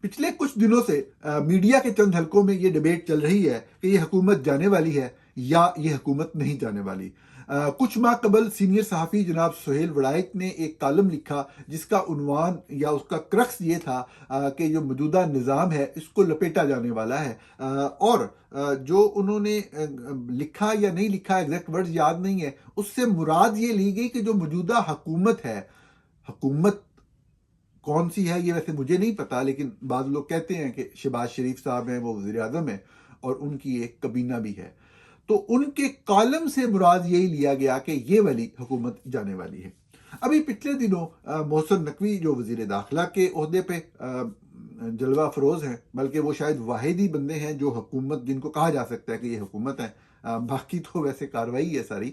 پچھلے کچھ دنوں سے میڈیا کے چند حلقوں میں یہ ڈیبیٹ چل رہی ہے کہ یہ حکومت جانے والی ہے یا یہ حکومت نہیں جانے والی۔ کچھ ماہ قبل سینئر صحافی جناب سہیل وڑائک نے ایک کالم لکھا جس کا عنوان یا اس کا کرکس یہ تھا کہ جو موجودہ نظام ہے اس کو لپیٹا جانے والا ہے، اور جو انہوں نے لکھا یا نہیں لکھا، ایگزیکٹ ورڈز یاد نہیں ہے، اس سے مراد یہ لی گئی کہ جو موجودہ حکومت ہے، حکومت کون سی ہے یہ ویسے مجھے نہیں پتا، لیکن بعض لوگ کہتے ہیں کہ شہباز شریف صاحب ہیں، وہ وزیر اعظم ہیں اور ان کی ایک کابینہ بھی ہے، تو ان کے کالم سے مراد یہی لیا گیا کہ یہ والی حکومت جانے والی ہے۔ ابھی پچھلے دنوں محسن نقوی جو وزیر داخلہ کے عہدے پہ جلوہ افروز ہیں، بلکہ وہ شاید واحد ہی بندے ہیں جو حکومت جن کو کہا جا سکتا ہے کہ یہ حکومت ہے، باقی تو ویسے کاروائی ہے ساری،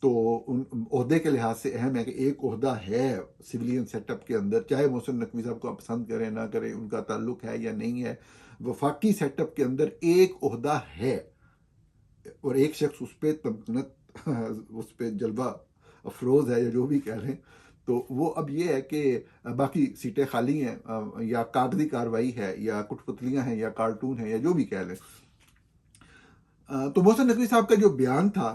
تو ان عہدے کے لحاظ سے اہم ہے کہ ایک عہدہ ہے سویلین سیٹ اپ کے اندر، چاہے محسن نقوی صاحب کو آپ پسند کریں نہ کریں، ان کا تعلق ہے یا نہیں ہے، وفاقی سیٹ اپ کے اندر ایک عہدہ ہے اور ایک شخص اس پہ تمکنت اس پہ جلوہ افروز ہے یا جو بھی کہہ لیں، تو وہ اب یہ ہے کہ باقی سیٹیں خالی ہیں، یا کاغذی کاروائی ہے یا کٹ پتلیاں ہیں یا کارٹون ہیں یا جو بھی کہہ لیں۔ تو محسن نقوی صاحب کا جو بیان تھا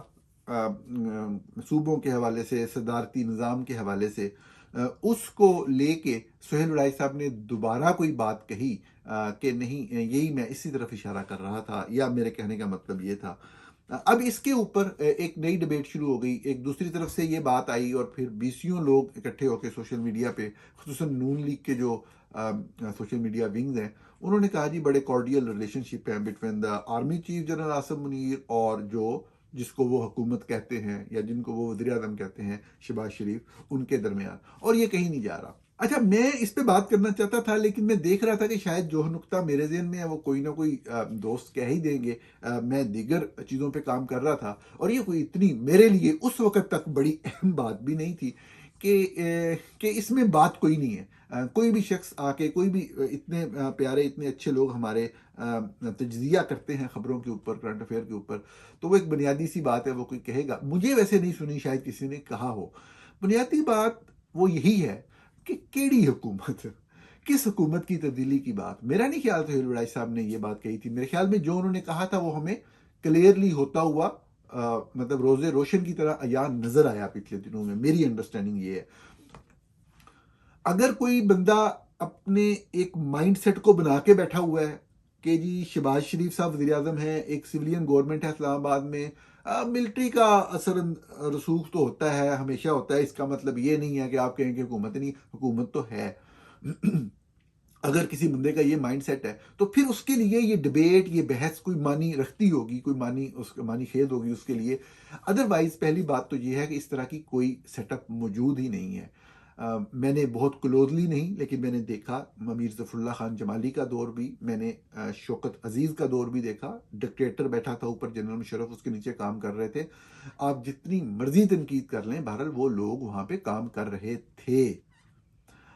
صوبوں کے حوالے سے، صدارتی نظام کے حوالے سے، اس کو لے کے سہیل وڑائی صاحب نے دوبارہ کوئی بات کہی کہ نہیں یہی میں اسی طرف اشارہ کر رہا تھا، یا میرے کہنے کا مطلب یہ تھا۔ اب اس کے اوپر ایک نئی ڈیبیٹ شروع ہو گئی، ایک دوسری طرف سے یہ بات آئی اور پھر بیسیوں لوگ اکٹھے ہو کے سوشل میڈیا پہ، خصوصاً نون لیگ کے جو سوشل میڈیا ونگز ہیں، انہوں نے کہا جی بڑے کارڈیل ریلیشن شپ ہے between the army chief general Asif Munir اور جس کو وہ حکومت کہتے ہیں یا جن کو وہ وزیر اعظم کہتے ہیں شہباز شریف، ان کے درمیان، اور یہ کہیں نہیں جا رہا۔ اچھا، میں اس پہ بات کرنا چاہتا تھا لیکن میں دیکھ رہا تھا کہ شاید جو نقطہ میرے ذہن میں ہے وہ کوئی نہ کوئی دوست کہہ ہی دیں گے، میں دیگر چیزوں پہ کام کر رہا تھا، اور یہ کوئی اتنی میرے لیے اس وقت تک بڑی اہم بات بھی نہیں تھی کہ اس میں بات کوئی نہیں ہے۔ کوئی بھی شخص آ کے، کوئی بھی اتنے پیارے اتنے اچھے لوگ ہمارے تجزیہ کرتے ہیں خبروں کے اوپر، کرنٹ افیئر کے اوپر، تو وہ ایک بنیادی سی بات ہے، وہ کوئی کہے گا، مجھے ویسے نہیں سنی، شاید کسی نے کہا ہو۔ بنیادی بات وہ یہی ہے کہ کیڑی حکومت، کس حکومت کی تبدیلی کی بات۔ میرا نہیں خیال سہیل وڑائی صاحب نے یہ بات کہی تھی، میرے خیال میں جو انہوں نے کہا تھا وہ ہمیں کلیئرلی ہوتا ہوا مطلب روز روشن کی طرح عیاں نظر آیا پچھلے دنوں میں، میری انڈرسٹینڈنگ یہ ہے۔ اگر کوئی بندہ اپنے ایک مائنڈ سیٹ کو بنا کے بیٹھا ہوا ہے کہ جی شہباز شریف صاحب وزیر اعظم ہیں، ایک سویلین گورنمنٹ ہے اسلام آباد میں، ملٹری کا اثر رسوخ تو ہوتا ہے، ہمیشہ ہوتا ہے، اس کا مطلب یہ نہیں ہے کہ آپ کہیں کہ حکومت نہیں، حکومت تو ہے۔ اگر کسی بندے کا یہ مائنڈ سیٹ ہے تو پھر اس کے لیے یہ ڈیبیٹ، یہ بحث کوئی معنی رکھتی ہوگی، کوئی معنی خیز ہوگی اس کے لیے۔ ادروائز پہلی بات تو یہ ہے کہ اس طرح کی کوئی سیٹ اپ موجود ہی نہیں ہے۔ میں نے بہت کلوزلی نہیں لیکن میں نے دیکھا امیر ظفر اللہ خان جمالی کا دور بھی، میں نے شوکت عزیز کا دور بھی دیکھا، ڈکٹیٹر بیٹھا تھا اوپر، جنرل مشرف اس کے نیچے کام کر رہے تھے۔ آپ جتنی مرضی تنقید کر لیں، بہرحال وہ لوگ وہاں پہ کام کر رہے تھے۔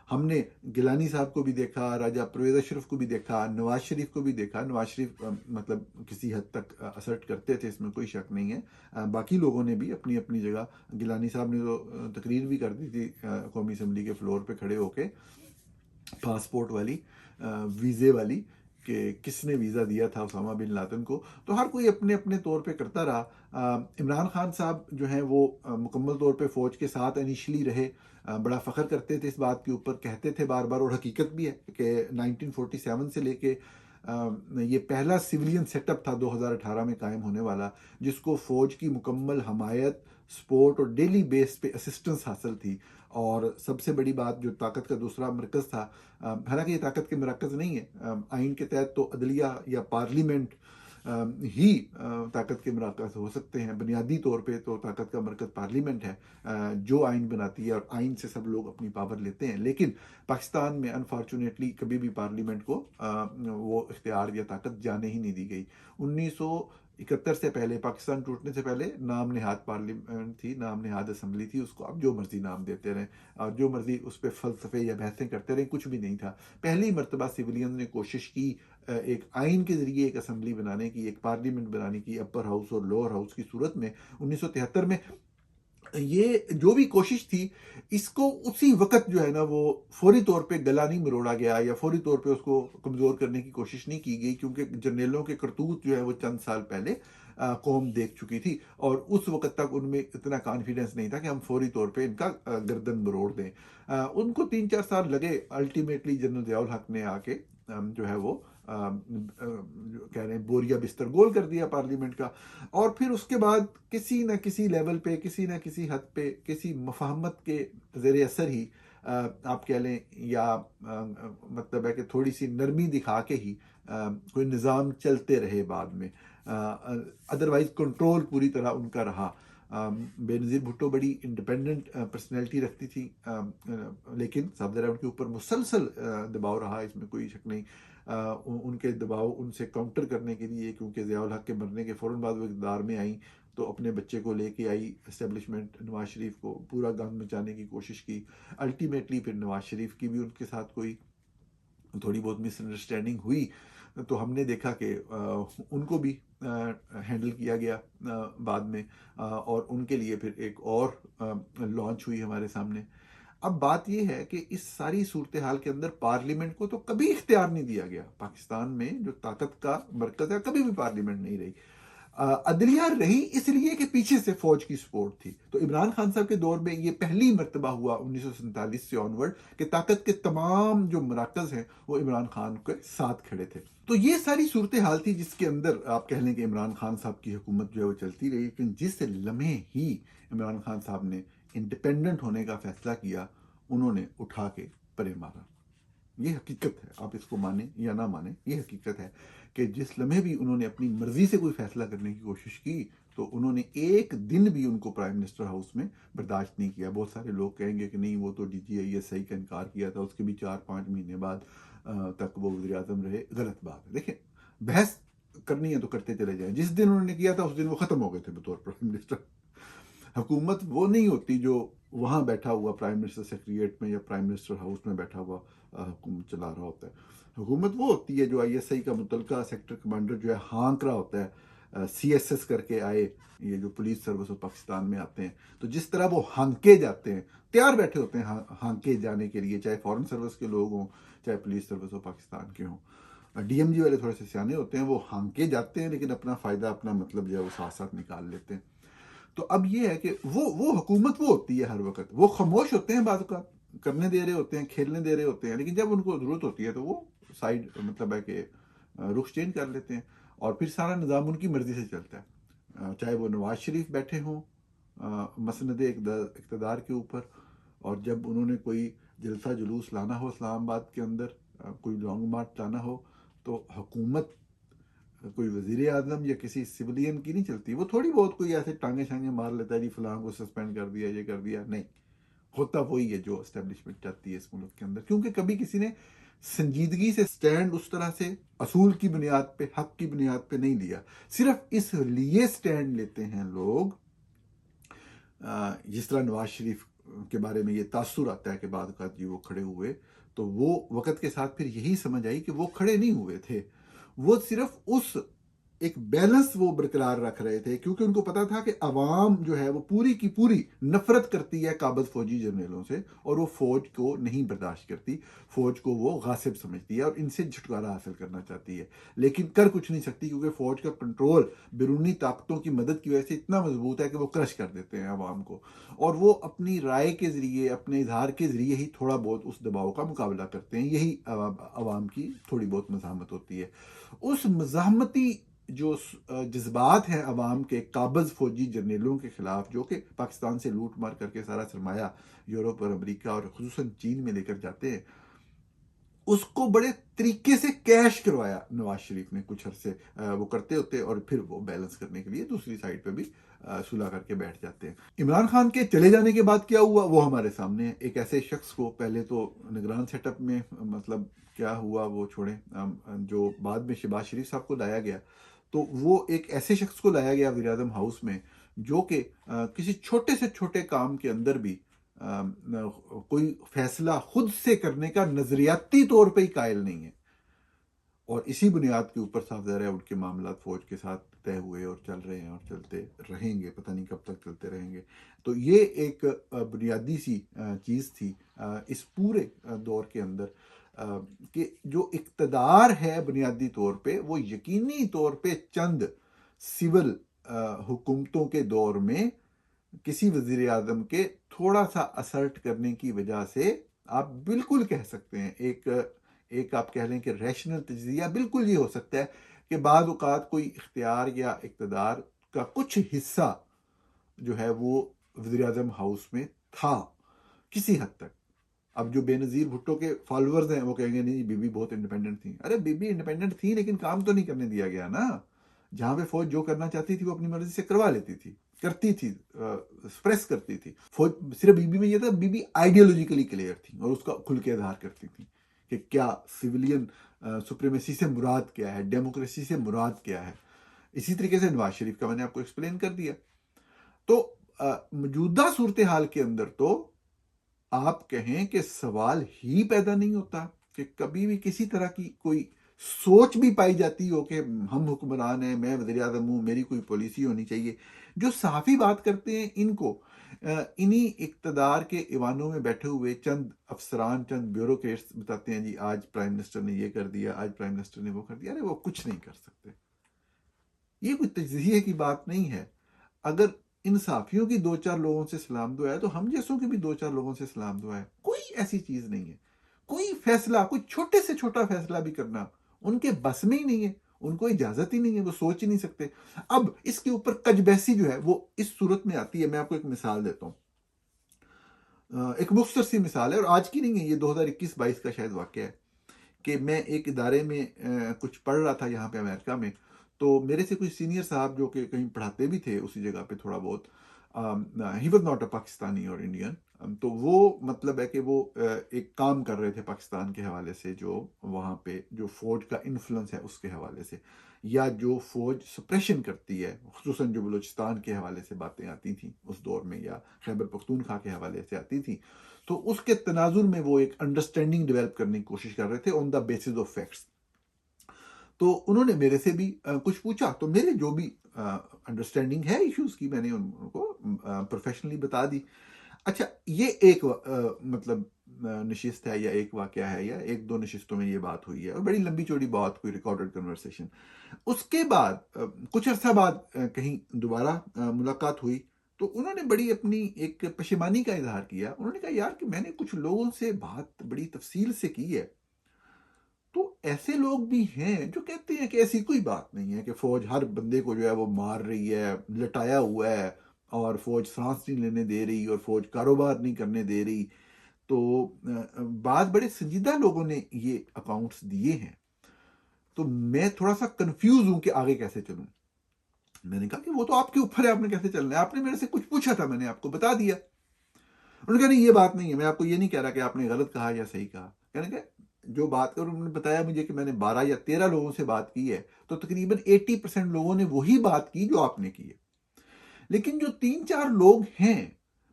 ہم نے گیلانی صاحب کو بھی دیکھا، راجہ پرویز اشرف کو بھی دیکھا، نواز شریف کو بھی دیکھا۔ نواز شریف مطلب کسی حد تک اسرٹ کرتے تھے، اس میں کوئی شک نہیں ہے، باقی لوگوں نے بھی اپنی اپنی جگہ، گیلانی صاحب نے تو تقریر بھی کر دی تھی قومی اسمبلی کے فلور پہ کھڑے ہو کے، پاسپورٹ والی، ویزے والی، کہ کس نے ویزا دیا تھا اسامہ بن لادن کو، تو ہر کوئی اپنے اپنے طور پہ کرتا رہا۔ عمران خان صاحب جو ہیں وہ مکمل طور پہ فوج کے ساتھ انیشلی رہے، بڑا فخر کرتے تھے اس بات کے اوپر، کہتے تھے بار بار، اور حقیقت بھی ہے کہ 1947 سے لے کے یہ پہلا سویلین سیٹ اپ تھا 2018 میں قائم ہونے والا، جس کو فوج کی مکمل حمایت، سپورٹ اور ڈیلی بیس پہ اسسٹنس حاصل تھی۔ اور سب سے بڑی بات جو طاقت کا دوسرا مرکز تھا، حالانکہ یہ طاقت کے مراکز نہیں ہے، آئین کے تحت تو عدلیہ یا پارلیمنٹ ہی طاقت کے مراکز ہو سکتے ہیں، بنیادی طور پہ تو طاقت کا مرکز پارلیمنٹ ہے جو آئین بناتی ہے، اور آئین سے سب لوگ اپنی پاور لیتے ہیں، لیکن پاکستان میں انفارچونیٹلی کبھی بھی پارلیمنٹ کو وہ اختیار یا طاقت جانے ہی نہیں دی گئی۔ 1971 سے پہلے، پاکستان ٹوٹنے سے پہلے نام نہاد پارلیمنٹ تھی، نام نہاد اسمبلی تھی، اس کو اب جو مرضی نام دیتے رہیں اور جو مرضی اس پہ فلسفے یا بحثیں کرتے رہیں، کچھ بھی نہیں تھا۔ پہلی مرتبہ سویلین نے کوشش کی ایک آئین کے ذریعے ایک اسمبلی بنانے کی، ایک پارلیمنٹ بنانے کی، اپر ہاؤس اور لوور ہاؤس کی صورت میں 1973 میں۔ یہ جو بھی کوشش تھی اس کو اسی وقت جو ہے نا وہ فوری طور پہ گلا نہیں مروڑا گیا یا فوری طور پہ اس کو کمزور کرنے کی کوشش نہیں کی گئی، کیونکہ جرنیلوں کے کرتوت جو ہے وہ چند سال پہلے قوم دیکھ چکی تھی، اور اس وقت تک ان میں اتنا کانفیڈنس نہیں تھا کہ ہم فوری طور پہ ان کا گردن مروڑ دیں۔ ان کو 3-4 سال لگے، الٹیمیٹلی جنرل ضیاء الحق نے آ کے جو ہے وہ جو کہہ رہے ہیں بوریا بستر گول کر دیا پارلیمنٹ کا، اور پھر اس کے بعد کسی نہ کسی لیول پہ، کسی نہ کسی حد پہ، کسی مفاہمت کے زیر اثر ہی آپ کہہ لیں، یا مطلب ہے کہ تھوڑی سی نرمی دکھا کے ہی کوئی نظام چلتے رہے بعد میں، ادروائز کنٹرول پوری طرح ان کا رہا۔ بے نظیر بھٹو بڑی انڈیپینڈنٹ پرسنالٹی رکھتی تھی، لیکن صدر ان کے اوپر مسلسل دباؤ رہا، اس میں کوئی شک نہیں۔ ان کے دباؤ ان سے کاؤنٹر کرنے کے لیے، کیونکہ ضیاء الحق کے مرنے کے فوراً بعد وہ اقتدار میں آئیں تو اپنے بچے کو لے کے آئی اسٹیبلشمنٹ، نواز شریف کو پورا گند مچانے کی کوشش کی۔ الٹیمیٹلی پھر نواز شریف کی بھی ان کے ساتھ کوئی تھوڑی بہت مس انڈرسٹینڈنگ ہوئی، تو ہم نے دیکھا کہ ان کو بھی ہینڈل کیا گیا بعد میں، اور ان کے لیے پھر ایک اور لانچ ہوئی ہمارے سامنے۔ اب بات یہ ہے کہ اس ساری صورتحال کے اندر پارلیمنٹ کو تو کبھی اختیار نہیں دیا گیا۔ پاکستان میں جو طاقت کا مرکز ہے کبھی بھی پارلیمنٹ نہیں رہی، عدلیہ رہی اس لیے کہ پیچھے سے فوج کی سپورٹ تھی۔ تو عمران خان صاحب کے دور میں یہ پہلی مرتبہ ہوا 1947 سے آنورڈ کہ طاقت کے تمام جو مراکز ہیں وہ عمران خان کے ساتھ کھڑے تھے۔ تو یہ ساری صورتحال تھی جس کے اندر آپ کہہ لیں کہ عمران خان صاحب کی حکومت جو ہے وہ چلتی رہی، لیکن جس لمحے ہی عمران خان صاحب نے انڈیپینڈنٹ ہونے کا فیصلہ کیا، انہوں نے اٹھا کے پرے مارا۔ یہ حقیقت ہے، آپ اس کو مانیں یا نہ مانیں، یہ حقیقت ہے کہ جس لمحے بھی انہوں نے اپنی مرضی سے کوئی فیصلہ کرنے کی کوشش کی تو انہوں نے ایک دن بھی ان کو پرائم منسٹر ہاؤس میں برداشت نہیں کیا۔ بہت سارے لوگ کہیں گے کہ نہیں وہ تو DGISI کا انکار کیا تھا، اس کے بھی 4-5 مہینے بعد تک وہ وزیر اعظم رہے۔ غلط بات ہے۔ دیکھیں، بحث کرنی ہے تو کرتے چلے جائیں، جس دن انہوں نے کیا تھا اس دن وہ ختم ہو گئے تھے بطور پرائم منسٹر۔ حکومت وہ نہیں ہوتی جو وہاں بیٹھا ہوا پرائم منسٹر سیکریٹریٹ میں یا پرائم منسٹر ہاؤس میں بیٹھا ہوا حکومت چلا رہا ہوتا ہے۔ حکومت وہ ہوتی ہے جو ISI کا متعلقہ سیکٹر کمانڈر جو ہے ہانک رہا ہوتا ہے، CSS کر کے آئے، یہ جو پولیس سروس آف پاکستان میں آتے ہیں، تو جس طرح وہ ہانکے جاتے ہیں، تیار بیٹھے ہوتے ہیں ہانکے جانے کے لیے، چاہے فورن سروس کے لوگ ہوں چاہے پولیس سروس آف پاکستان کے ہوں۔ DMG والے تھوڑے سے سیانے ہوتے ہیں، وہ ہانکے جاتے ہیں لیکن اپنا فائدہ، اپنا مطلب جو ہے وہ ساتھ ساتھ نکال لیتے ہیں۔ تو اب یہ ہے کہ وہ حکومت وہ ہوتی ہے، ہر وقت وہ خاموش ہوتے ہیں، بعض اوقات کرنے دے رہے ہوتے ہیں، کھیلنے دے رہے ہوتے ہیں، لیکن جب ان کو ضرورت ہوتی ہے تو وہ سائڈ مطلب ہے کہ رخ چینج کر لیتے ہیں، اور پھر سارا نظام ان کی مرضی سے چلتا ہے، چاہے وہ نواز شریف بیٹھے ہوں مسند اقتدار کے اوپر، اور جب انہوں نے کوئی جلسہ جلوس لانا ہو اسلام آباد کے اندر، کوئی لانگ مارچ لانا ہو، تو حکومت کوئی وزیر اعظم یا کسی سولین کی نہیں چلتی، وہ تھوڑی بہت کوئی ایسے ٹانگیں شانگیں مار لیتا ہے، جی فلاں کو سسپینڈ کر دیا، یہ کر دیا، نہیں ہوتا وہی ہے جو اسٹیبلشمنٹ چاہتی ہے اس ملک کے اندر، کیونکہ کبھی کسی نے سنجیدگی سے سٹینڈ اس طرح سے اصول کی بنیاد پہ، حق کی بنیاد پہ نہیں لیا۔ صرف اس لیے سٹینڈ لیتے ہیں لوگ، جس طرح نواز شریف کے بارے میں یہ تاثر آتا ہے کہ بعد اوقات جی وہ کھڑے ہوئے، تو وہ وقت کے ساتھ پھر یہی سمجھ آئی کہ وہ کھڑے نہیں ہوئے تھے، وہ صرف اس ایک بیلنس وہ برقرار رکھ رہے تھے، کیونکہ ان کو پتا تھا کہ عوام جو ہے وہ پوری کی پوری نفرت کرتی ہے قابض فوجی جرنیلوں سے، اور وہ فوج کو نہیں برداشت کرتی، فوج کو وہ غاصب سمجھتی ہے اور ان سے چھٹکارا حاصل کرنا چاہتی ہے، لیکن کر کچھ نہیں سکتی، کیونکہ فوج کا کنٹرول بیرونی طاقتوں کی مدد کی وجہ سے اتنا مضبوط ہے کہ وہ کرش کر دیتے ہیں عوام کو، اور وہ اپنی رائے کے ذریعے، اپنے اظہار کے ذریعے ہی تھوڑا بہت اس دباؤ کا مقابلہ کرتے ہیں۔ یہی عوام کی تھوڑی بہت مزاحمت ہوتی ہے۔ اس مزاحمتی جو جذبات ہیں عوام کے قابض فوجی جرنیلوں کے خلاف، جو کہ پاکستان سے لوٹ مار کر کے سارا سرمایہ یورپ اور امریکہ اور خصوصاً چین میں لے کر جاتے ہیں، اس کو بڑے طریقے سے کیش کروایا نواز شریف نے کچھ عرصے، وہ کرتے ہوتے، اور پھر وہ بیلنس کرنے کے لیے دوسری سائڈ پہ بھی صلح کر کے بیٹھ جاتے ہیں۔ عمران خان کے چلے جانے کے بعد کیا ہوا وہ ہمارے سامنے ہے۔ ایک ایسے شخص کو پہلے تو نگران سیٹ اپ میں، مطلب کیا ہوا وہ چھوڑیں، جو بعد میں شہباز شریف صاحب کو لایا گیا، تو وہ ایک ایسے شخص کو لایا گیا وزیر اعظم ہاؤس میں جو کہ کسی چھوٹے سے چھوٹے کام کے اندر بھی کوئی فیصلہ خود سے کرنے کا نظریاتی طور پہ ہی قائل نہیں ہے۔ اور اسی بنیاد کے اوپر صاف ظاہر ہے ان کے معاملات فوج کے ساتھ طے ہوئے اور چل رہے ہیں اور چلتے رہیں گے، پتہ نہیں کب تک چلتے رہیں گے۔ تو یہ ایک بنیادی سی چیز تھی اس پورے دور کے اندر، کہ جو اقتدار ہے بنیادی طور پہ وہ یقینی طور پہ چند سول حکومتوں کے دور میں کسی وزیر اعظم کے تھوڑا سا اسرٹ کرنے کی وجہ سے آپ بالکل کہہ سکتے ہیں، ایک آپ کہہ لیں کہ ریشنل تجزیہ بالکل یہ ہو سکتا ہے کہ بعض اوقات کوئی اختیار یا اقتدار کا کچھ حصہ جو ہے وہ وزیر اعظم ہاؤس میں تھا کسی حد تک۔ اب جو بے نظیر بھٹو کے فالوورز ہیں وہ کہیں گے نہیں بی بی بہت انڈیپینڈنٹ تھی، ارے بی بی انڈیپینڈنٹ تھی لیکن کام تو نہیں کرنے دیا گیا نا۔ جہاں پہ فوج جو کرنا چاہتی تھی وہ اپنی مرضی سے کروا لیتی تھی، کرتی تھی، سپریس کرتی تھی فوج۔ صرف بی بی میں یہ تھا بی بی آئیڈیولوجیکلی کلیئر تھی اور اس کا کھل کے اظہار کرتی تھی کہ کیا سویلین سپریمیسی سے مراد کیا ہے، ڈیموکریسی سے مراد کیا ہے۔ اسی طریقے سے نواز شریف کا میں نے آپ کو ایکسپلین کر دیا۔ تو موجودہ صورتحال کے اندر تو آپ کہیں کہ سوال ہی پیدا نہیں ہوتا کہ کبھی بھی کسی طرح کی کوئی سوچ بھی پائی جاتی ہو کہ ہم حکمران ہیں، میں وزیر اعظم ہوں، میری کوئی پالیسی ہونی چاہیے۔ جو صحافی بات کرتے ہیں ان کو انہی اقتدار کے ایوانوں میں بیٹھے ہوئے چند افسران، چند بیوروکریٹس بتاتے ہیں جی آج پرائم منسٹر نے یہ کر دیا، آج پرائم منسٹر نے وہ کر دیا۔ ارے وہ کچھ نہیں کر سکتے، یہ کوئی تجزیے کی بات نہیں ہے۔ اگر ان صحافیوں کی دو چار لوگوں سے سلام دعا ہے تو ہم جیسوں کی بھی دو چار لوگوں سے سلام دعا ہے۔ کوئی ایسی چیز نہیں ہے، کوئی فیصلہ، کوئی چھوٹے سے چھوٹا فیصلہ بھی کرنا ان کے بس میں ہی نہیں ہے، ان کو اجازت ہی نہیں ہے، وہ سوچ ہی نہیں سکتے۔ اب اس کے اوپر کج بحثی جو ہے وہ اس صورت میں آتی ہے۔ میں آپ کو ایک مثال دیتا ہوں، ایک مختصر سی مثال ہے اور آج کی نہیں ہے، یہ 2021-22 کا شاید واقعہ ہے کہ میں ایک ادارے میں کچھ پڑھ رہا تھا یہاں پہ امریکہ میں۔ تو میرے سے کوئی سینئر صاحب جو کہ کہیں پڑھاتے بھی تھے اسی جگہ پہ تھوڑا بہت، he was not a Pakistani اور انڈین، تو وہ مطلب ہے کہ وہ ایک کام کر رہے تھے پاکستان کے حوالے سے، جو وہاں پہ جو فوج کا انفلوئنس ہے اس کے حوالے سے، یا جو فوج سپریشن کرتی ہے، خصوصاً جو بلوچستان کے حوالے سے باتیں آتی تھیں اس دور میں یا خیبر پختونخوا کے حوالے سے آتی تھیں، تو اس کے تناظر میں وہ ایک انڈرسٹینڈنگ ڈیولپ کرنے کی کوشش کر رہے تھے آن دا بیسس آف فیکٹس۔ تو انہوں نے میرے سے بھی کچھ پوچھا، تو میرے جو بھی انڈرسٹینڈنگ ہے ایشوز کی میں نے ان کو پروفیشنلی بتا دی۔ اچھا یہ ایک مطلب نشست ہے یا ایک واقعہ ہے یا ایک دو نشستوں میں یہ بات ہوئی ہے اور بڑی لمبی چوڑی بات، کوئی ریکارڈڈ کنورسیشن۔ اس کے بعد کچھ عرصہ بعد کہیں دوبارہ ملاقات ہوئی تو انہوں نے بڑی اپنی ایک پشیمانی کا اظہار کیا۔ انہوں نے کہا یار کہ میں نے کچھ لوگوں سے بات بڑی تفصیل سے کی ہے، تو ایسے لوگ بھی ہیں جو کہتے ہیں کہ ایسی کوئی بات نہیں ہے کہ فوج ہر بندے کو جو ہے وہ مار رہی ہے، لٹایا ہوا ہے، اور فوج سانس نہیں لینے دے رہی اور فوج کاروبار نہیں کرنے دے رہی۔ تو بعض بڑے سنجیدہ لوگوں نے یہ اکاؤنٹس دیے ہیں۔ تو میں تھوڑا سا کنفیوز ہوں کہ آگے کیسے چلوں۔ میں نے کہا کہ وہ تو آپ کے اوپر ہے، آپ نے کیسے چلنا ہے، آپ نے میرے سے کچھ پوچھا تھا، میں نے آپ کو بتا دیا۔ انہوں نے کہا نہیں یہ بات نہیں ہے، میں آپ کو یہ نہیں کہہ رہا کہ آپ نے غلط کہا یا صحیح کہا۔ کہنے کہ جو بات کر انہوں نے بتایا مجھے کہ میں نے 12 یا 13 لوگوں سے بات کی ہے، تو تقریباً 80% لوگوں نے وہی بات کی جو آپ نے کی ہے، لیکن جو 3-4 لوگ ہیں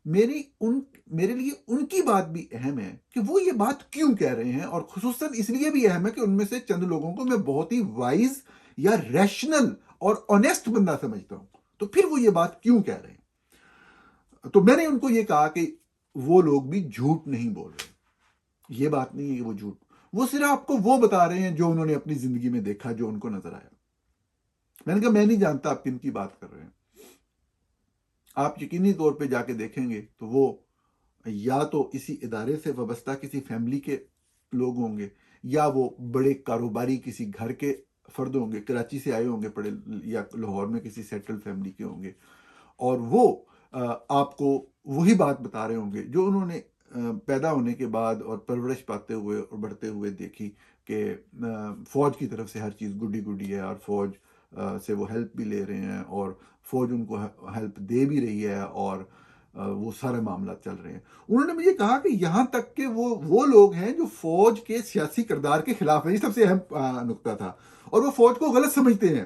میرے لیے ان کی بات بھی اہم ہے کہ وہ یہ بات کیوں کہہ رہے ہیں، اور خصوصاً اس لیے بھی اہم ہے کہ ان میں سے چند لوگوں کو میں بہت ہی وائز یا ریشنل اور آنیسٹ بندہ سمجھتا ہوں، تو پھر وہ یہ بات کیوں کہہ رہے ہیں۔ تو میں نے ان کو یہ کہا کہ وہ لوگ بھی جھوٹ نہیں بول رہے، یہ بات نہیں ہے کہ وہ جھوٹ، وہ صرف آپ کو وہ بتا رہے ہیں جو انہوں نے اپنی زندگی میں دیکھا، جو ان کو نظر آیا۔ میں نے کہا میں نہیں جانتا آپ کن کی بات کر رہے ہیں، آپ یقینی طور پہ جا کے دیکھیں گے تو وہ یا تو اسی ادارے سے وابستہ کسی فیملی کے لوگ ہوں گے، یا وہ بڑے کاروباری کسی گھر کے فرد ہوں گے، کراچی سے آئے ہوں گے پڑے، یا لاہور میں کسی سیٹل فیملی کے ہوں گے، اور وہ آپ کو وہی بات بتا رہے ہوں گے جو انہوں نے پیدا ہونے کے بعد اور پرورش پاتے ہوئے اور بڑھتے ہوئے دیکھی، کہ فوج کی طرف سے ہر چیز گڈی گڈی ہے، اور فوج سے وہ ہیلپ بھی لے رہے ہیں، اور فوج ان کو ہیلپ دے بھی رہی ہے، اور وہ سارے معاملات چل رہے ہیں۔ انہوں نے مجھے کہا کہ یہاں تک کہ وہ لوگ ہیں جو فوج کے سیاسی کردار کے خلاف ہیں، یہ سب سے اہم نقطہ تھا، اور وہ فوج کو غلط سمجھتے ہیں،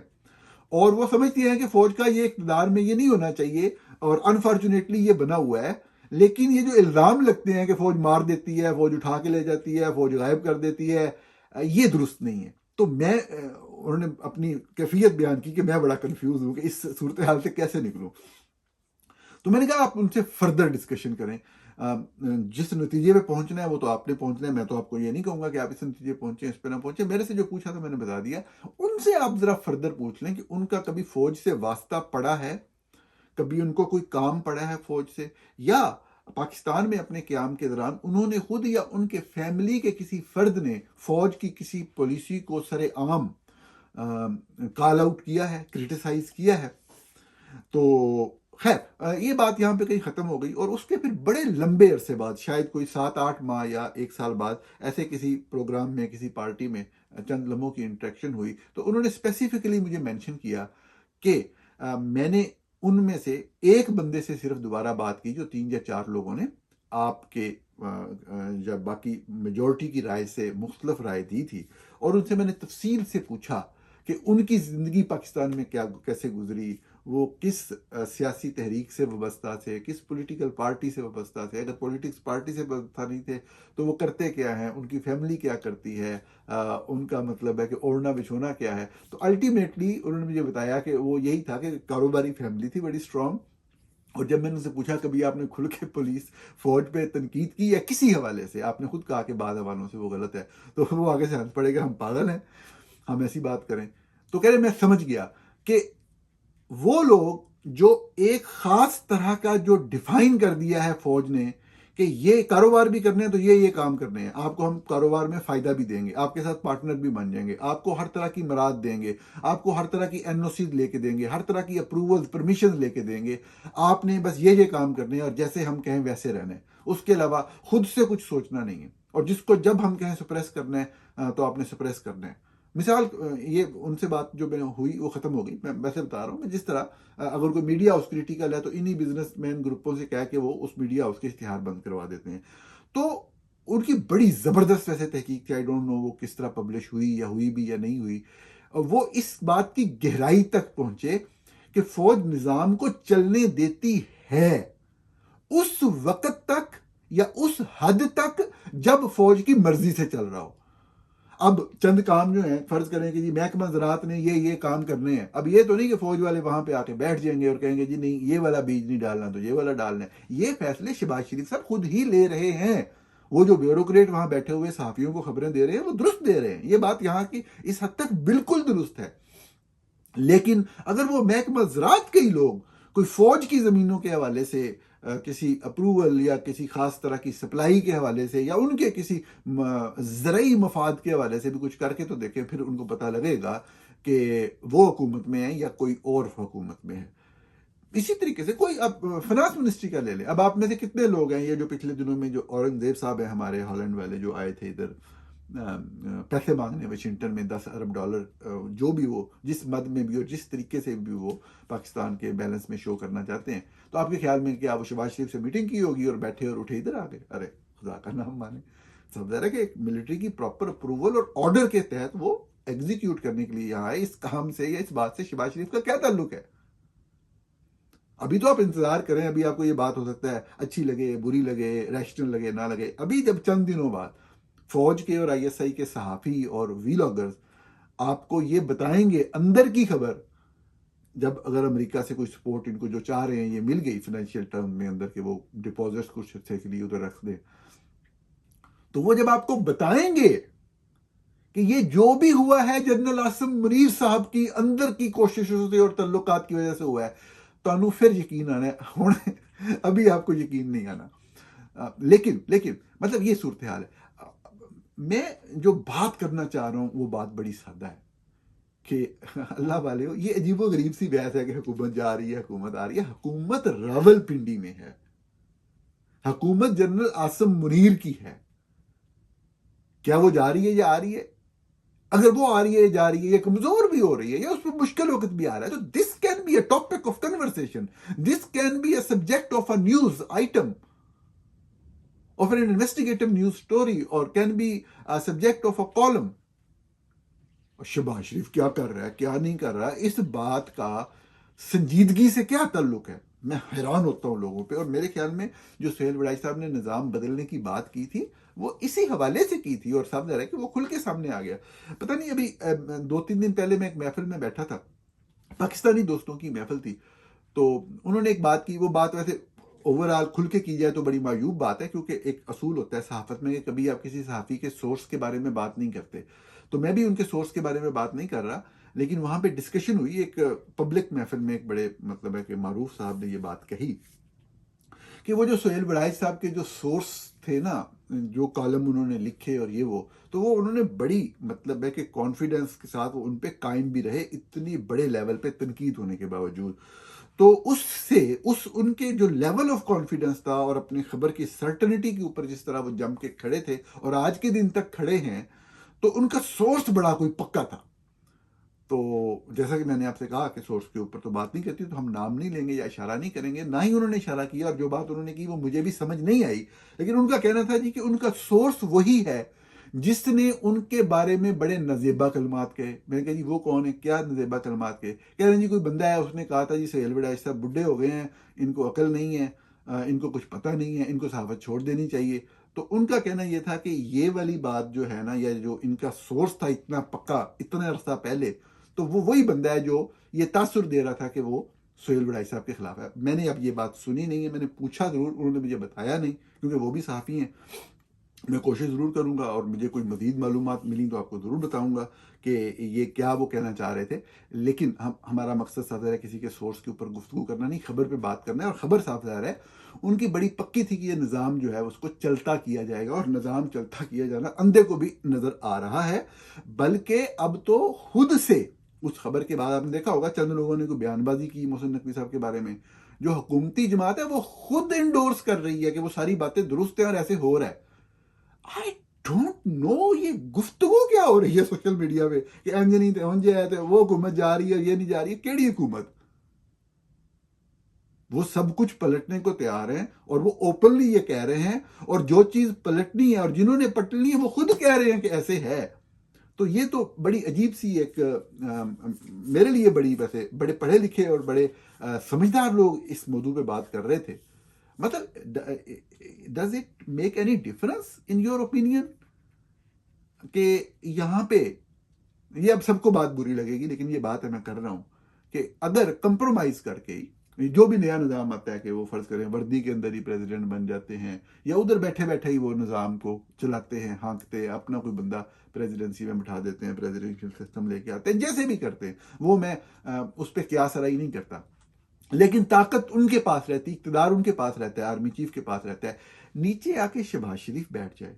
اور وہ سمجھتی ہیں کہ فوج کا یہ اقتدار میں یہ نہیں ہونا چاہیے، اور انفارچونیٹلی یہ بنا ہوا ہے۔ لیکن یہ جو الزام لگتے ہیں کہ فوج مار دیتی ہے، فوج اٹھا کے لے جاتی ہے، فوج غائب کر دیتی ہے، یہ درست نہیں ہے۔ تو میں انہوں نے اپنی کیفیت بیان کی کہ میں بڑا کنفیوز ہوں کہ اس صورتحال سے کیسے نکلوں. تو میں نے کہا آپ ان سے فردر ڈسکشن کریں، جس نتیجے پہ پہنچنا ہے وہ تو آپ نے پہنچنا ہے، میں تو آپ کو یہ نہیں کہوں گا کہ آپ اس نتیجے پہنچیں اس پہ نہ پہنچیں. میرے سے جو پوچھا تھا میں نے بتا دیا. ان سے آپ ذرا فردر پوچھ لیں کہ ان کا کبھی فوج سے واسطہ پڑا ہے، کبھی ان کو کوئی کام پڑا ہے فوج سے، یا پاکستان میں اپنے قیام کے دوران انہوں نے خود یا ان کے فیملی کے کسی فرد نے فوج کی کسی پالیسی کو سر عام کال آؤٹ کیا ہے، کریٹیسائز کیا ہے. تو خیر یہ بات یہاں پہ کہیں ختم ہو گئی، اور اس کے پھر بڑے لمبے عرصے بعد، شاید کوئی 7-8 ماہ یا 1 سال بعد، ایسے کسی پروگرام میں کسی پارٹی میں چند لمحوں کی انٹریکشن ہوئی تو انہوں نے اسپیسیفکلی مجھے مینشن کیا کہ میں نے ان میں سے ایک بندے سے صرف دوبارہ بات کی جو 3 یا 4 لوگوں نے آپ کے جب باقی میجورٹی کی رائے سے مختلف رائے دی تھی، اور ان سے میں نے تفصیل سے پوچھا کہ ان کی زندگی پاکستان میں کیسے گزری، وہ کس سیاسی تحریک سے وابستہ تھے، کس پولیٹیکل پارٹی سے وابستہ تھے، اگر پولیٹکس پارٹی سے وابستہ نہیں تھے تو وہ کرتے کیا ہیں، ان کی فیملی کیا کرتی ہے، ان کا مطلب ہے کہ اوڑھنا بچھونا کیا ہے. تو الٹیمیٹلی انہوں نے مجھے بتایا کہ وہ یہی تھا کہ کاروباری فیملی تھی بڑی اسٹرانگ. اور جب میں نے ان سے پوچھا کبھی آپ نے کھل کے پولیس فوج پہ تنقید کی یا کسی حوالے سے، آپ نے خود کہا کہ بعض حوالوں سے وہ غلط ہے، تو وہ آگے سے ہنس پڑے گا ہم پاگل ہیں ہم ایسی بات کریں. تو کہہ رہے میں سمجھ گیا کہ وہ لوگ جو ایک خاص طرح کا جو ڈیفائن کر دیا ہے فوج نے کہ یہ کاروبار بھی کرنے ہیں تو یہ کام کرنے ہیں، آپ کو ہم کاروبار میں فائدہ بھی دیں گے، آپ کے ساتھ پارٹنر بھی بن جائیں گے، آپ کو ہر طرح کی مراد دیں گے، آپ کو ہر طرح کی این او سی لے کے دیں گے، ہر طرح کی اپروول پرمیشن لے کے دیں گے، آپ نے بس یہ کام کرنے ہیں اور جیسے ہم کہیں ویسے رہنا ہے، اس کے علاوہ خود سے کچھ سوچنا نہیں ہے. اور جس کو جب ہم کہیں سپریس کرنا ہے تو آپ نے سپریس کرنا ہے. مثال یہ ان سے بات جو میں ہوئی وہ ختم ہو گئی. میں ویسے بتا رہا ہوں، میں جس طرح اگر کوئی میڈیا ہاؤس کریٹیکل ہے تو انہی بزنس مین گروپوں سے کہہ کے وہ اس میڈیا ہاؤس کے اشتہار بند کروا دیتے ہیں. تو ان کی بڑی زبردست ویسے تحقیق تھی، آئی ڈونٹ نو وہ کس طرح پبلش ہوئی یا ہوئی بھی یا نہیں ہوئی. وہ اس بات کی گہرائی تک پہنچے کہ فوج نظام کو چلنے دیتی ہے اس وقت تک یا اس حد تک جب فوج کی مرضی سے چل رہا ہو. اب چند کام جو ہیں فرض کریں کہ جی محکمہ زراعت نے یہ کام کرنے ہیں، اب یہ تو نہیں کہ فوج والے وہاں پہ آ کے بیٹھ جائیں گے اور کہیں گے جی نہیں یہ والا بیج نہیں ڈالنا تو یہ والا ڈالنا ہے. یہ فیصلے شہباز شریف صاحب خود ہی لے رہے ہیں. وہ جو بیوروکریٹ وہاں بیٹھے ہوئے صحافیوں کو خبریں دے رہے ہیں وہ درست دے رہے ہیں، یہ بات یہاں کی اس حد تک بالکل درست ہے. لیکن اگر وہ محکمہ زراعت کے ہی لوگ کوئی فوج کی زمینوں کے حوالے سے کسی اپروول یا کسی خاص طرح کی سپلائی کے حوالے سے یا ان کے کسی زرعی مفاد کے حوالے سے بھی کچھ کر کے تو دیکھیں، پھر ان کو پتہ لگے گا کہ وہ حکومت میں ہے یا کوئی اور حکومت میں ہے. اسی طریقے سے کوئی اب فنانس منسٹری کا لے لیں. اب آپ میں سے کتنے لوگ ہیں یہ جو پچھلے دنوں میں جو اورنگزیب صاحب ہیں ہمارے ہالینڈ والے جو آئے تھے ادھر پیسے مانگنے واشنگٹن میں $10 ارب جو بھی وہ جس مد میں بھی اور جس طریقے سے بھی وہ پاکستان کے بیلنس میں شو کرنا چاہتے ہیں، تو آپ کے خیال میں کیا وہ شہباز شریف سے میٹنگ کی ہوگی اور بیٹھے اور اٹھے ادھر آ گئے؟ ارے خدا کا نام مانے. سب ظاہر ہے کہ ایک ملٹری کی پراپر اپروول اور آرڈر کے تحت وہ ایگزیکیوٹ کرنے کے لیے یہاں آئے. اس کام سے یا اس بات سے شہباز شریف کا کیا تعلق ہے؟ ابھی تو آپ انتظار کریں، ابھی آپ کو یہ بات ہو سکتا ہے اچھی لگے بری لگے ریشنل لگے نہ لگے. ابھی جب چند دنوں بعد فوج کے اور آئی ایس آئی کے صحافی اور ویلاگرز آپ کو یہ بتائیں گے اندر کی خبر، جب اگر امریکہ سے کوئی سپورٹ ان کو جو چاہ رہے ہیں یہ مل گئی فائنینشیل ٹرم میں اندر کے وہ ڈپازٹس کچھ حصے کے لیے ادھر رکھ دیں، تو وہ جب آپ کو بتائیں گے کہ یہ جو بھی ہوا ہے جنرل عاصم منیر صاحب کی اندر کی کوششوں سے اور تعلقات کی وجہ سے ہوا ہے، تو پھر یقین آنا ہے. ابھی آپ کو یقین نہیں آنا. لیکن مطلب یہ صورتحال ہے. میں جو بات کرنا چاہ رہا ہوں وہ بات بڑی سادہ ہے کہ اللہ والے ہو، یہ عجیب و غریب سی بحث ہے کہ حکومت جا رہی ہے حکومت آ رہی ہے. حکومت راول پنڈی میں ہے، حکومت جنرل عاصم منیر کی ہے. کیا وہ جا رہی ہے یا آ رہی ہے؟ اگر وہ آ رہی ہے جا رہی ہے یا کمزور بھی ہو رہی ہے یا اس پہ مشکل وقت بھی آ رہا ہے، تو this can be a topic of conversation, this can be a subject of a news item of an investigative news story or can be a subject of a column. Shahbaz Sharif کیا کر رہا ہے کیا نہیں کر رہا ہے، اس بات کا سنجیدگی سے کیا تعلق ہے؟ میں حیران ہوتا ہوں لوگوں پہ. اور میرے خیال میں جو سہیل وڑائی صاحب نے نظام بدلنے کی بات کی تھی وہ اسی حوالے سے کی تھی, اور صاحب ظاہر ہے کہ وہ کھل کے سامنے آ گیا. پتہ نہیں ابھی 2-3 دن پہلے میں ایک محفل میں بیٹھا تھا, پاکستانی دوستوں کی محفل تھی, تو انہوں نے ایک بات کی. وہ بات ویسے اوور آل کھل کے کی جائے تو بڑی معیوب بات ہے, کیونکہ ایک اصول ہوتا ہے صحافت میں کہ کبھی آپ کسی صحافی کے سورس کے بارے میں بات نہیں کرتے. تو میں بھی ان کے سورس کے بارے میں بات نہیں کر رہا, لیکن وہاں پہ ڈسکشن ہوئی ایک پبلک محفل میں. ایک بڑے مطلب ہے کہ معروف صاحب نے یہ بات کہی کہ وہ جو سہیل وڑائی صاحب کے جو سورس تھے نا, جو کالم انہوں نے لکھے اور یہ وہ, تو وہ انہوں نے بڑی مطلب ہے کہ کانفیڈنس کے ساتھ وہ ان پہ قائم بھی رہے, اتنی بڑے لیول پہ تنقید ہونے کے باوجود. تو اس ان کے جو لیول آف کانفیڈنس تھا اور اپنی خبر کی سرٹنٹی کے اوپر جس طرح وہ جم کے کھڑے تھے اور آج کے دن تک کھڑے ہیں, تو ان کا سورس بڑا کوئی پکا تھا. تو جیسا کہ میں نے آپ سے کہا کہ سورس کے اوپر تو بات نہیں کرتی, تو ہم نام نہیں لیں گے یا اشارہ نہیں کریں گے, نہ ہی انہوں نے اشارہ کیا, اور جو بات انہوں نے کی وہ مجھے بھی سمجھ نہیں آئی. لیکن ان کا کہنا تھا جی کہ ان کا سورس وہی ہے جس نے ان کے بارے میں بڑے نزیبہ کلمات کہے. میں نے کہا جی وہ کون ہے, کیا نزیبہ کلمات کہے؟ کہہ رہے ہیں جی کوئی بندہ ہے, اس نے کہا تھا جی سہیل وڑائی صاحب بڈھے ہو گئے ہیں, ان کو عقل نہیں ہے, ان کو کچھ پتہ نہیں ہے, ان کو صحافت چھوڑ دینی چاہیے. تو ان کا کہنا یہ تھا کہ یہ والی بات جو ہے نا, یا جو ان کا سورس تھا اتنا پکا اتنا عرصہ پہلے, تو وہ وہی بندہ ہے جو یہ تاثر دے رہا تھا کہ وہ سہیل وڑائی صاحب کے خلاف ہے. میں نے اب یہ بات سنی نہیں ہے, میں نے پوچھا ضرور, انہوں نے مجھے بتایا نہیں, کیونکہ وہ بھی صحافی ہیں. میں کوشش ضرور کروں گا, اور مجھے کوئی مزید معلومات ملی تو آپ کو ضرور بتاؤں گا کہ یہ کیا وہ کہنا چاہ رہے تھے. لیکن ہمارا مقصد صاف ظاہر ہے کسی کے سورس کے اوپر گفتگو کرنا نہیں, خبر پہ بات کرنا ہے. اور خبر صاف ظاہر ہے ان کی بڑی پکی تھی کہ یہ نظام جو ہے اس کو چلتا کیا جائے گا, اور نظام چلتا کیا جانا اندھے کو بھی نظر آ رہا ہے. بلکہ اب تو خود سے اس خبر کے بعد آپ نے دیکھا ہوگا چند لوگوں نے کوئی بیان بازی کی محسن نقوی صاحب کے بارے میں, جو حکومتی جماعت ہے وہ خود انڈورس کر رہی ہے کہ وہ ساری باتیں درست ہیں اور ایسے ہو رہا ہے. آئی ڈونٹ نو یہ گفتگو کیا ہو رہی ہے سوشل میڈیا پہ کہ انج نہیں تھے اونجے آئے تھے, وہ حکومت جا رہی ہے, یہ نہیں جا رہی ہے. کیڑی حکومت؟ وہ سب کچھ پلٹنے کو تیار ہیں, اور وہ اوپنلی یہ کہہ رہے ہیں, اور جو چیز پلٹنی ہے اور جنہوں نے پلٹنی ہے وہ خود کہہ رہے ہیں کہ ایسے ہے. تو یہ تو بڑی عجیب سی ایک میرے لیے بڑی, ویسے بڑے پڑھے لکھے اور بڑے سمجھدار لوگ اس موضوع پہ بات کر رہے تھے. مطلب does it make any difference in your opinion کہ یہاں پہ, یہ اب سب کو بات بری لگے گی لیکن یہ بات ہے میں کر رہا ہوں, کہ اگر کمپرومائز کر کے جو بھی نیا نظام آتا ہے کہ وہ فرض کریں وردی کے اندر ہی پریزیڈنٹ بن جاتے ہیں, یا ادھر بیٹھے بیٹھے ہی وہ نظام کو چلاتے ہیں, ہانکتے, اپنا کوئی بندہ پریزیڈنسی میں بٹھا دیتے ہیں, پریزیڈنشل سسٹم لے کے آتے ہیں, جیسے بھی کرتے ہیں, وہ میں اس پہ قیاس آرائی نہیں کرتا. لیکن طاقت ان کے پاس رہتی, اقتدار ان کے پاس رہتا ہے, آرمی چیف کے پاس رہتا ہے. نیچے آ کے شہباز شریف بیٹھ جائے,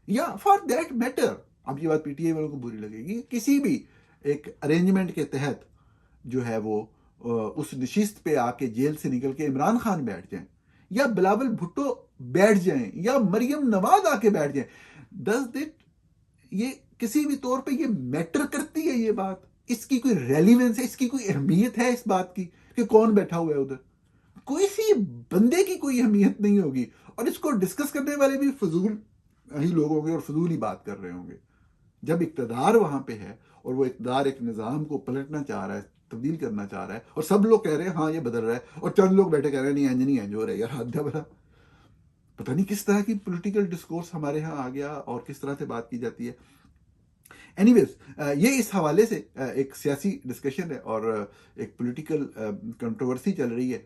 یا فار دیٹ میٹر, اب یہ بات پی ٹی آئی والوں کو بری لگے گی, کسی بھی ایک ارینجمنٹ کے تحت جو ہے وہ اس نشست پہ آ کے جیل سے نکل کے عمران خان بیٹھ جائیں, یا بلاول بھٹو بیٹھ جائیں, یا مریم نواز آ کے بیٹھ جائیں, ڈز دیٹ یہ کسی بھی طور پہ یہ میٹر کرتی ہے یہ بات؟ اس کی کوئی ریلیونس ہے, اس کی کوئی اہمیت ہے اس بات کی کہ کون بیٹھا ہوا ہے ادھر؟ کوئی سی بندے کی کوئی اہمیت نہیں ہوگی, اور اس کو ڈسکس کرنے والے بھی فضول ہی لوگ ہوں گے اور فضول ہی بات کر رہے ہوں گے. جب اقتدار وہاں پہ ہے اور وہ اقتدار ایک نظام کو پلٹنا چاہ رہا ہے, تبدیل کرنا چاہ رہا ہے, اور سب لوگ کہہ رہے ہیں ہاں یہ بدل رہا ہے, اور چند لوگ بیٹھے کہہ رہے ہیں نہیں انج نہیں انج ہو رہا ہے, یار حد ہے بھلا. پتہ نہیں کس طرح کی پولیٹیکل ڈسکورس ہمارے ہاں آ گیا اور کس طرح سے بات کی جاتی ہے. اینی ویز, یہ اس حوالے سے ایک سیاسی ڈسکشن ہے اور ایک پولیٹیکل کنٹروورسی چل رہی ہے.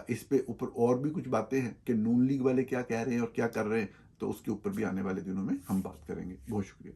اس پہ اوپر اور بھی کچھ باتیں ہیں کہ نون لیگ والے کیا کہہ رہے ہیں اور کیا کر رہے ہیں, تو اس کے اوپر بھی آنے والے دنوں میں ہم بات کریں گے. بہت شکریہ.